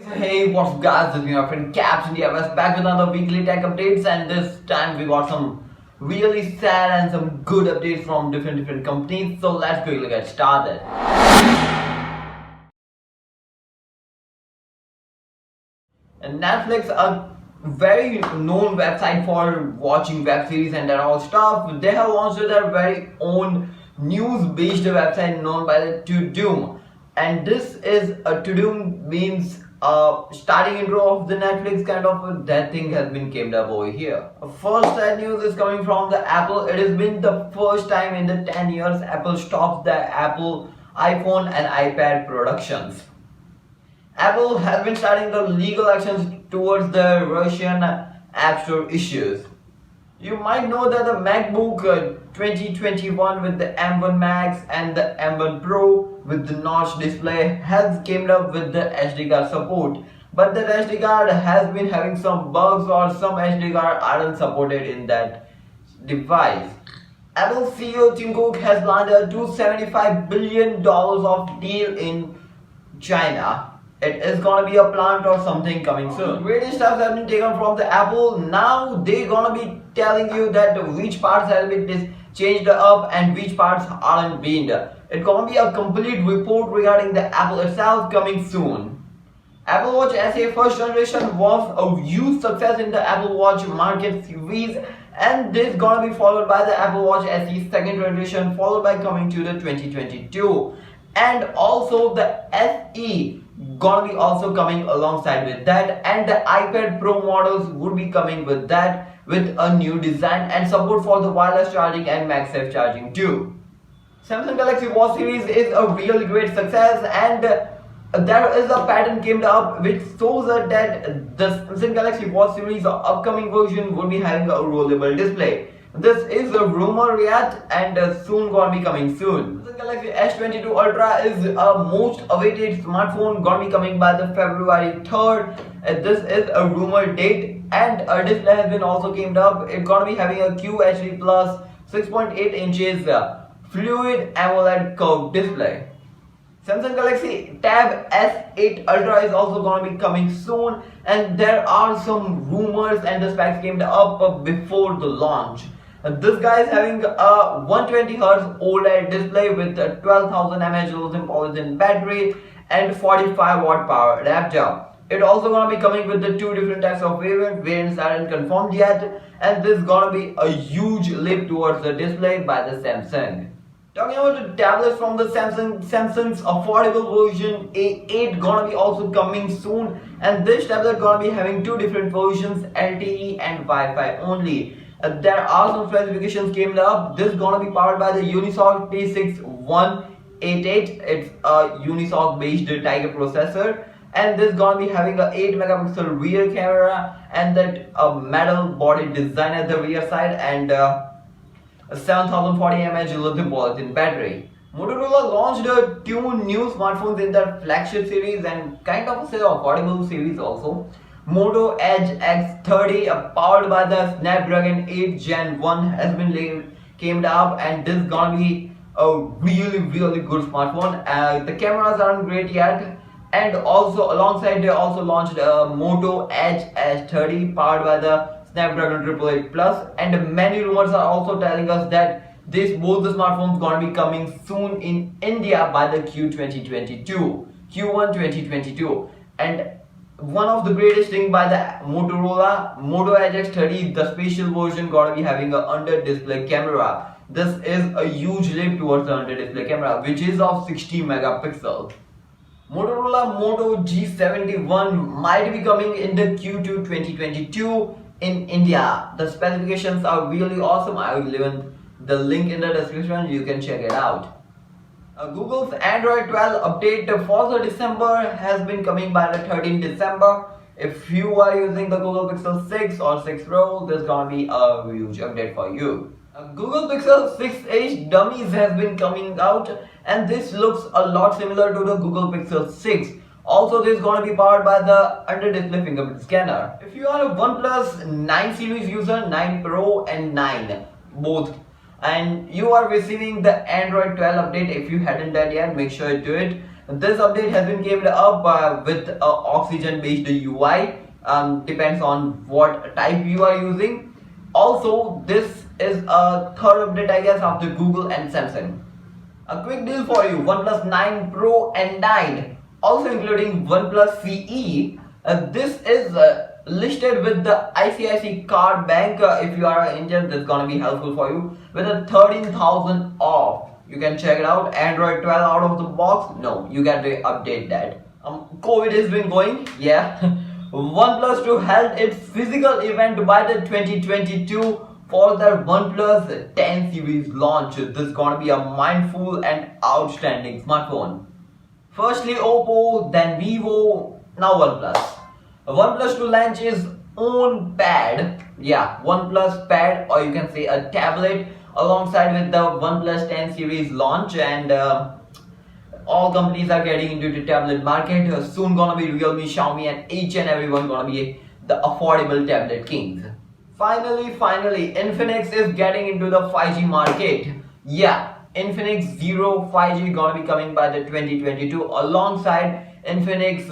Hey, what's up guys, this is your friend Caps India was back with another weekly tech updates, and this time we got some really sad and some good updates from different companies. So let's quickly get started. And Netflix, a very known website for watching web series and that all stuff, they have launched their very own news-based website known by the To-Doom. And this is a To-Doom means starting intro of the Netflix kind of that thing has been came up over here. First sad news is coming from the Apple. It has been the first time in the 10 years Apple stops the Apple iPhone and iPad productions. Apple has been starting the legal actions towards the Russian App Store issues. You might know that the MacBook 2021 with the M1 Max and the M1 Pro with the notch display has came up with the SD card support. But that SD card has been having some bugs or some SD card aren't supported in that device. Apple CEO Tim Cook has landed $275 billion of deal in China. It is gonna be a plant or something coming soon. Greatest steps have been taken from the Apple. Now they gonna be telling you that which parts have been changed up and which parts aren't being. It's gonna be a complete report regarding the Apple itself coming soon. Apple Watch SE first generation was a huge success in the Apple Watch market series, and this is gonna be followed by the Apple Watch SE second generation, followed by coming to the 2022, and also the SE gonna be also coming alongside with that, and the iPad Pro models would be coming with that with a new design and support for the wireless charging and MagSafe charging too. Samsung Galaxy Watch series is a really great success, and there is a pattern came up which shows that the Samsung Galaxy Watch series upcoming version will be having a rollable display. This is a rumor yet, and soon gonna be coming soon. Samsung Galaxy S22 Ultra is a most awaited smartphone gonna be coming by the February 3rd. This is a rumor date, and a display has been also came up. It's gonna be having a QHD plus 6.8 inches fluid AMOLED curved display. Samsung Galaxy Tab S8 Ultra is also gonna be coming soon, and there are some rumors and the specs came up before the launch. This guy is having a 120Hz OLED display with a 12,000 mAh lithium polyethylene battery and 45 watt power adapter. It also gonna be coming with the two different types of variants aren't confirmed yet, and this is gonna be a huge leap towards the display by the Samsung. Talking about the tablets from the Samsung's affordable version A8 gonna be also coming soon, and this tablet gonna be having two different versions, LTE and Wi-Fi only. There are some specifications came up. This is gonna be powered by the Unisoc T6188. It's a Unisoc based Tiger processor, and this is gonna be having a 8 megapixel rear camera and that metal body design at the rear side, and a 7040 mAh lithium polyethylene battery. Motorola launched two new smartphones in their flagship series and kind of say affordable series also. Moto Edge X30 powered by the Snapdragon 8 Gen 1 has been came up, and this is gonna be a really good smartphone. The cameras aren't great yet, and also alongside they also launched a Moto Edge S30 powered by the Snapdragon 888 Plus, and many rumors are also telling us that both the smartphones gonna be coming soon in India by the Q1 2022. And one of the greatest thing by the Motorola Moto Edge X30, the special version gonna be having a under display camera. This is a huge leap towards the under display camera, which is of 60 megapixel. Motorola Moto G71 might be coming in the Q2 2022 in India. The specifications are really awesome. I will leave the link in the description, you can check it out. Google's Android 12 update for the December has been coming by the 13th December. If you are using the Google Pixel 6 or 6 Pro, there's gonna be a huge update for you. Google Pixel 6a dummies has been coming out, and this looks a lot similar to the Google Pixel 6. Also, this is going to be powered by the under display fingerprint scanner. If you are a OnePlus 9 series user, 9 Pro and 9 both, and you are receiving the Android 12 update, if you hadn't done yet, make sure you do it. This update has been came up with Oxygen based UI. Depends on what type you are using. Also, this is a third update, I guess, after Google and Samsung. A quick deal for you: OnePlus 9 Pro and 9, also including OnePlus CE. This is listed with the ICICI Card Bank. If you are an Indian, this is gonna be helpful for you with a 13,000 off. You can check it out. Android 12 out of the box. No, you got to update that. COVID has been going, yeah. OnePlus 2 held its physical event by the 2022 for their OnePlus 10 series launch. This is gonna be a mindful and outstanding smartphone. Firstly Oppo, then Vivo, now OnePlus. OnePlus 2 launch its own pad, yeah, OnePlus pad, or you can say a tablet, alongside with the OnePlus 10 series launch, and all companies are getting into the tablet market. Soon gonna be Realme, Xiaomi, and each and everyone gonna be the affordable tablet kings. Finally, Infinix is getting into the 5G market. Yeah, Infinix Zero 5G gonna be coming by the 2022 alongside Infinix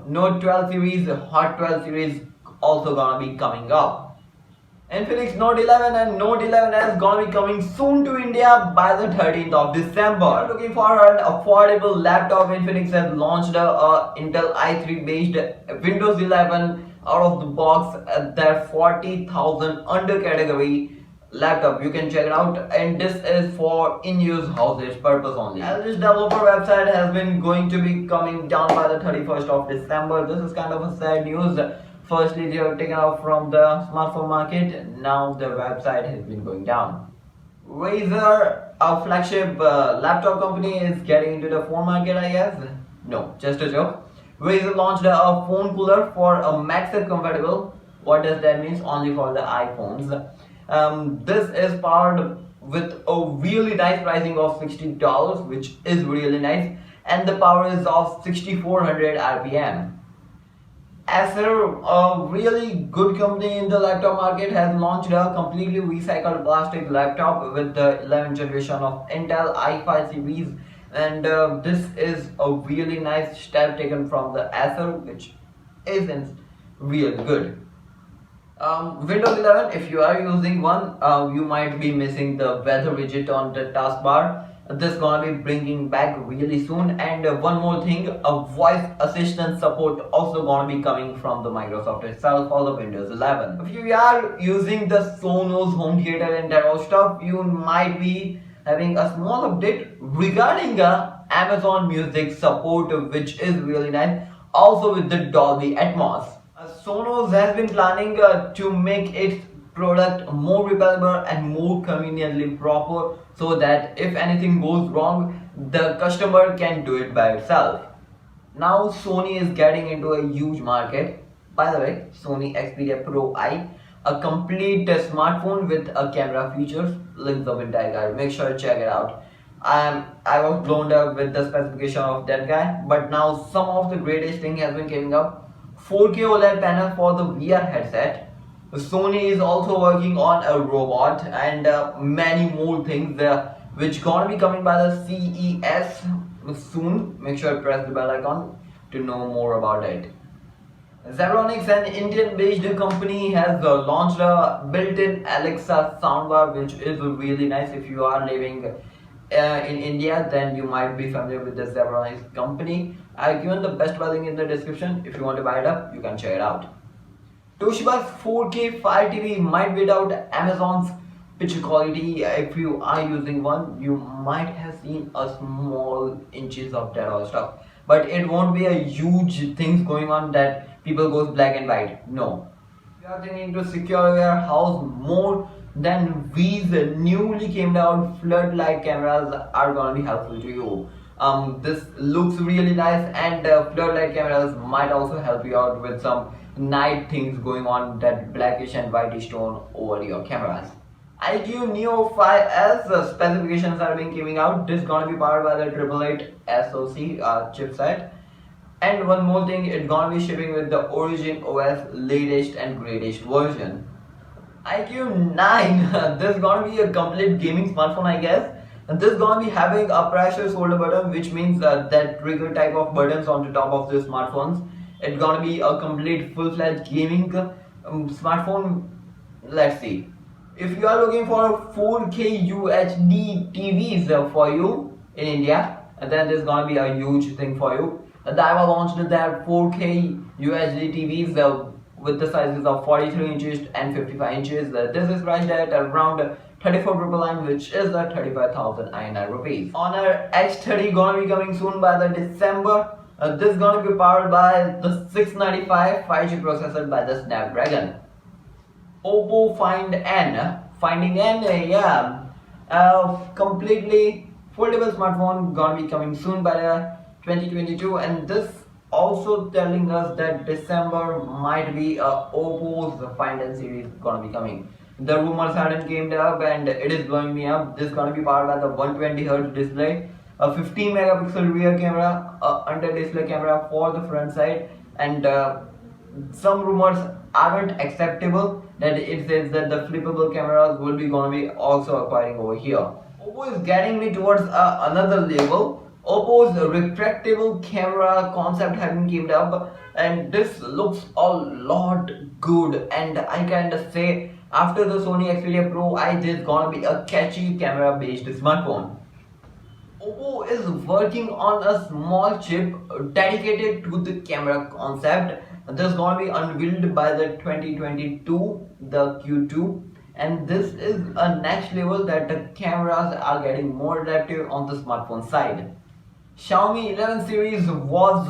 Note 12 series, Hot 12 series also gonna be coming up. Infinix Note 11 and Note 11s gonna be coming soon to India by the 13th of December. Looking for an affordable laptop, Infinix has launched a Intel i3 based Windows 11 out of the box at their 40,000 under category laptop. You can check it out, and this is for in-use houses purpose only. As this developer website has been going to be coming down by the 31st of December. This is kind of a sad news. Firstly, they are taken out from the smartphone market. Now the website has been going down. Razer, a flagship laptop company, is getting into the phone market, I guess. No, just a joke. Razer launched a phone cooler for a MagSafe compatible. What does that mean? Only for the iPhones. This is powered with a really nice pricing of $60, which is really nice, and the power is of 6400 RPM. Acer, a really good company in the laptop market, has launched a completely recycled plastic laptop with the 11th generation of Intel i5 series, and this is a really nice step taken from the Acer, which isn't really good. Windows 11, if you are using one, you might be missing the weather widget on the taskbar. This is gonna be bringing back really soon. And one more thing, a voice assistant support also gonna be coming from the Microsoft itself for the Windows 11. If you are using the Sonos home theater and that all stuff, you might be having a small update regarding Amazon Music support, which is really nice, also with the Dolby Atmos. Sonos has been planning to make its product more repairable and more conveniently proper, so that if anything goes wrong, the customer can do it by itself. Now Sony is getting into a huge market. By the way, Sony Xperia Pro I, a complete smartphone with a camera features, links of entire guide. Make sure to check it out. I was blown up with the specification of that guy, but now some of the greatest thing has been coming up. 4K OLED panel for the VR headset. Sony is also working on a robot and many more things which gonna be coming by the CES soon. Make sure to press the bell icon to know more about it. Zebronics, an Indian-based company, has launched a built-in Alexa soundbar, which is really nice. If you are living in India, then you might be familiar with the Zebronics company. I've given the best buy link in the description. If you want to buy it up, you can check it out. Toshiba's 4K Fire TV might beat out Amazon's picture quality. If you are using one, you might have seen a small inches of that all stuff, but it won't be a huge things going on that people goes black and white. No, if you are thinking to secure your house more, then these newly came out floodlight cameras are gonna be helpful to you. This looks really nice, and floodlight cameras might also help you out with some night things going on, that blackish and whitish tone over your cameras. iQOO Neo 5S specifications are being coming out. This is gonna be powered by the 888 SoC chipset. And one more thing, it's gonna be shipping with the Origin OS latest and greatest version. iQOO 9, this is gonna be a complete gaming smartphone, I guess. And this is gonna be having a pressure shoulder button, which means that trigger type of buttons on the top of the smartphones. It's gonna be a complete full-fledged gaming smartphone. Let's see. If you are looking for 4K UHD TVs for you in India, then this is gonna be a huge thing for you. Daiwa launched their 4K UHD TVs with the sizes of 43 inches and 55 inches. This is priced at around 34,999, which is the 35,000 INR rupees. Honor H30 gonna be coming soon by the December. This is gonna be powered by the 695 5G processor by the Snapdragon. Oppo Finding N, completely foldable smartphone gonna be coming soon by the 2022, and this also telling us that December might be Oppo's Find N series gonna be coming. The rumors hadn't came up and it is blowing me up. This is gonna be powered by the 120Hz display, a 15 megapixel rear camera, under display camera for the front side, and some rumors aren't acceptable that it says that the flippable cameras will be gonna be also acquiring over here. Oppo is getting me towards another level. Oppo's retractable camera concept having came up, and this looks a lot good, and I kinda say after the Sony Xperia Pro, this is gonna be a catchy camera based smartphone. Oppo is working on a small chip dedicated to the camera concept. This is gonna be unveiled by the 2022, the Q2, and this is a next level that the cameras are getting more adaptive on the smartphone side. Xiaomi 11 series was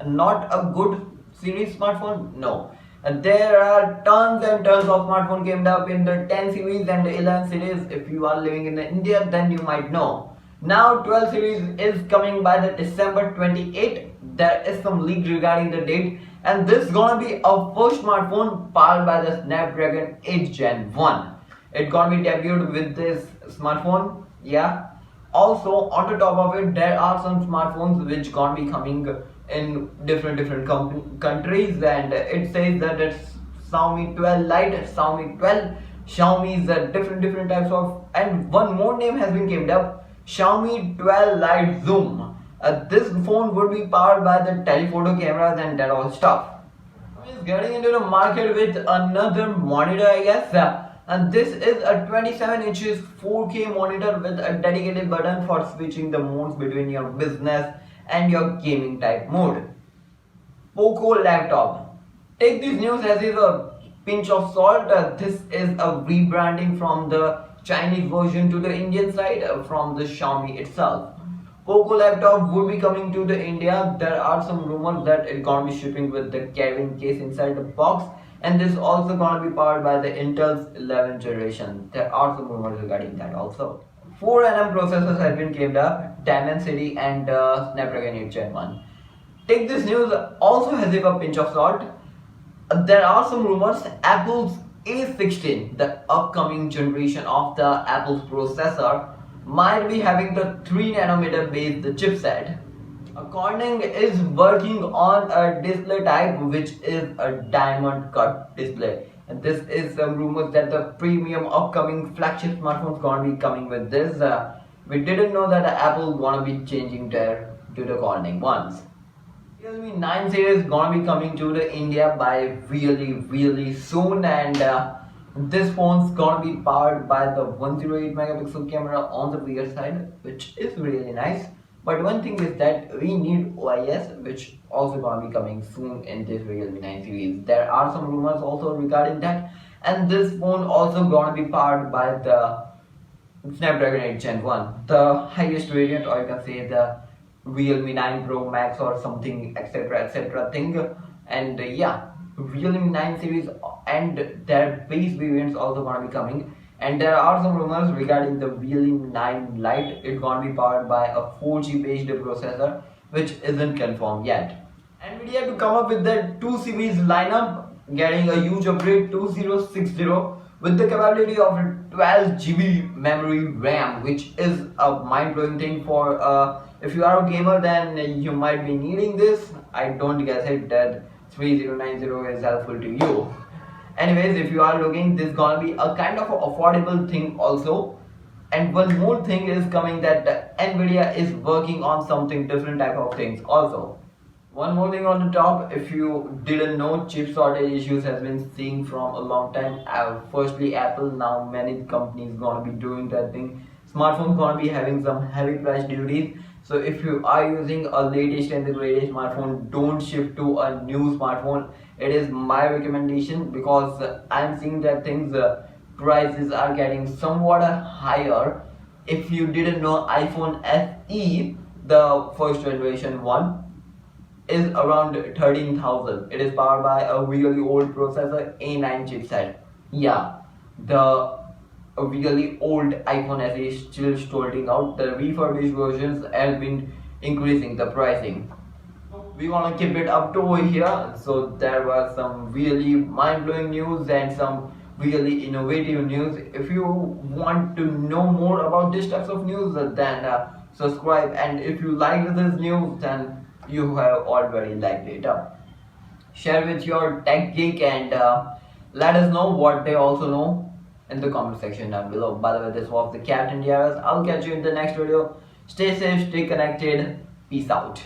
not a good series smartphone, no. There are tons and tons of smartphone came up in the 10 series and the 11 series. If you are living in India, then you might know. Now 12 series is coming by the December 28. There is some leak regarding the date, and this is gonna be a first smartphone powered by the Snapdragon 8 Gen 1. It's gonna be debuted with this smartphone, yeah. Also on the top of it, there are some smartphones which gonna be coming in different countries, and it says that it's Xiaomi 12 Lite, Xiaomi 12, Xiaomi's different types of, and one more name has been came up, Xiaomi 12 Lite Zoom. This phone would be powered by the telephoto cameras and that all stuff. Is getting into the market with another monitor, I guess, and this is a 27 inches 4K monitor with a dedicated button for switching the modes between your business and your gaming type mode. Poco laptop. Take this news as is a pinch of salt. This is a rebranding from the Chinese version to the Indian side from the Xiaomi itself. Poco laptop would be coming to the India. There are some rumors that it's gonna be shipping with the carrying case inside the box, and this also gonna be powered by the Intel's 11th generation. There are some rumors regarding that also. 4nm processors have been came up, Dimensity and Snapdragon 8 Gen 1. Take this news also as if a pinch of salt. There are some rumors Apple's A16, the upcoming generation of the Apple's processor, might be having the 3nm based chipset. Corning is working on a display type which is a diamond cut display. And this is some rumors that the premium upcoming flagship smartphones gonna be coming with this. We didn't know that Apple gonna be changing their to the Corning ones. Realme 9 series gonna be coming to the India by really soon, and this phone's gonna be powered by the 108 megapixel camera on the rear side, which is really nice. But one thing is that we need OIS, which also gonna be coming soon in this Realme 9 series. There are some rumors also regarding that, and this phone also gonna be powered by the Snapdragon 8 Gen 1, the highest variant, or you can say the Realme 9 Pro Max or something, etc thing. And yeah, Realme 9 series and their base variants also gonna be coming. And there are some rumors regarding the Realme 9 Lite. It's gonna be powered by a 4G based processor, which isn't confirmed yet. Nvidia to come up with the 2 series lineup, getting a huge upgrade 2060 with the capability of 12 GB memory RAM, which is a mind-blowing thing for if you are a gamer, then you might be needing this. I don't guess it that 3090 is helpful to you. Anyways, if you are looking, this is gonna be a kind of affordable thing also. And one more thing is coming, that Nvidia is working on something different type of things also. One more thing on the top, if you didn't know, chip shortage issues has been seen from a long time. Firstly, Apple, now many companies gonna be doing that thing. Smartphone gonna be having some heavy price duties. So if you are using a latest and the greatest smartphone, don't shift to a new smartphone. It is my recommendation, because I'm seeing that things prices are getting somewhat higher. If you didn't know, iPhone SE, the first generation one, is around 13,000. It is powered by a really old processor, A9 chipset. Yeah, the a really old iPhone SE is still sorting out. The refurbished versions have been increasing the pricing. We want to keep it up to over here. So there were some really mind-blowing news and some really innovative news. If you want to know more about this types of news, then subscribe. And if you like this news, then you have already liked it. Share with your tech geek, and let us know what they also know in the comment section down below. By the way, this was the Captain Diaz. I'll catch you in the next video. Stay safe, stay connected. Peace out.